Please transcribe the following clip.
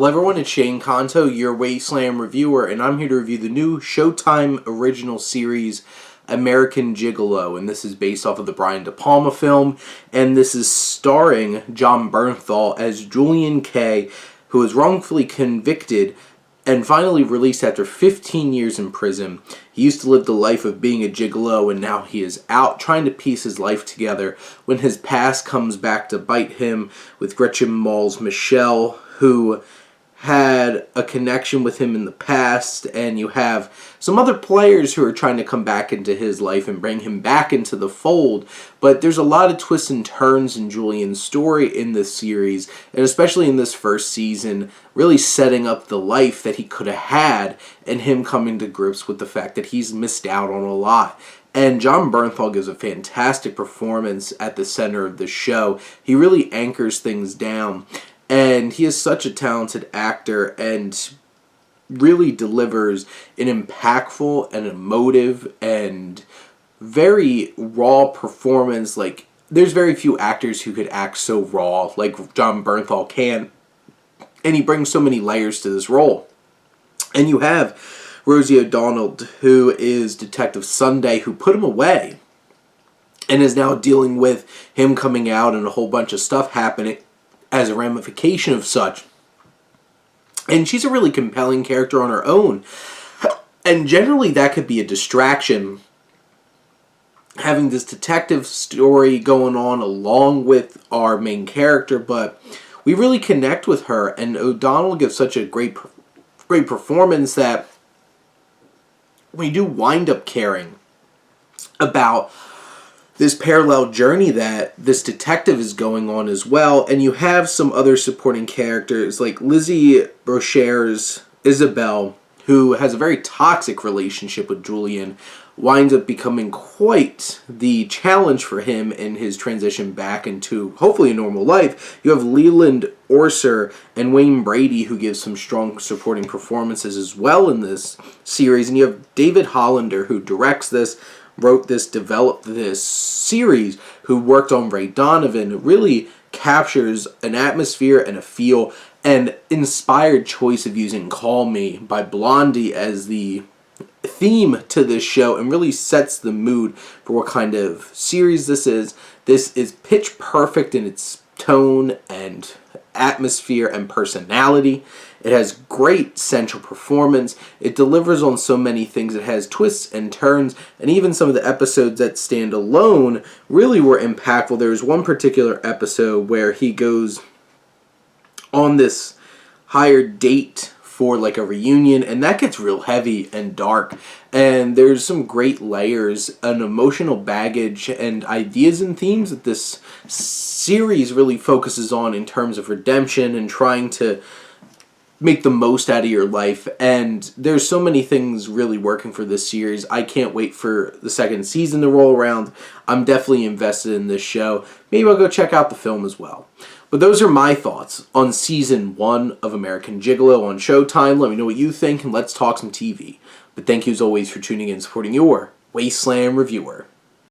Hello everyone, it's Shane Kanto, your Wasteland reviewer, and I'm here to review the new Showtime original series, American Gigolo, and this is based off of the Brian De Palma film, and this is starring Jon Bernthal as Julian Kaye, who was wrongfully convicted and finally released after 15 years in prison. He used to live the life of being a gigolo, and now he is out trying to piece his life together when his past comes back to bite him with Gretchen Mall's Michelle, who had a connection with him in the past, and you have some other players who are trying to come back into his life and bring him back into the fold. But there's a lot of twists and turns in Julian's story in this series, and especially in this first season, really setting up the life that he could have had and him coming to grips with the fact that he's missed out on a lot. And Jon Bernthal gives a fantastic performance at the center of the show. He really anchors things down. And he is such a talented actor and really delivers an impactful and emotive and very raw performance. Like, there's very few actors who could act so raw like Jon Bernthal can. And he brings so many layers to this role. And you have Rosie O'Donnell, who is Detective Sunday, who put him away and is now dealing with him coming out and a whole bunch of stuff happening as a ramification of such. And she's a really compelling character on her own. And generally that could be a distraction, having this detective story going on along with our main character, but we really connect with her, and O'Donnell gives such a great performance that we do wind up caring about this parallel journey that this detective is going on as well. And you have some other supporting characters like Lizzie Brocher's Isabel, who has a very toxic relationship with Julian, winds up becoming quite the challenge for him in his transition back into hopefully a normal life. You have Leland Orser and Wayne Brady, who give some strong supporting performances as well in this series. And you have David Hollander, who directs this, wrote this, developed this series, who worked on Ray Donovan. It really captures an atmosphere and a feel, and inspired choice of using Call Me by Blondie as the theme to this show, and really sets the mood for what kind of series this is. This is pitch perfect in its tone and atmosphere and personality. It has great central performance. It delivers on so many things. It has twists and turns, and even some of the episodes that stand alone really were impactful. There's one particular episode where he goes on this hired date for like a reunion, and that gets real heavy and dark, and there's some great layers, an emotional baggage, and ideas and themes that this series really focuses on in terms of redemption and trying to make the most out of your life. And there's so many things really working for this series. I can't wait for the second season to roll around. I'm definitely invested in this show. Maybe I'll go check out the film as well. But those are my thoughts on Season 1 of American Gigolo on Showtime. Let me know what you think, and let's talk some TV. But thank you as always for tuning in and supporting your Wasteland reviewer.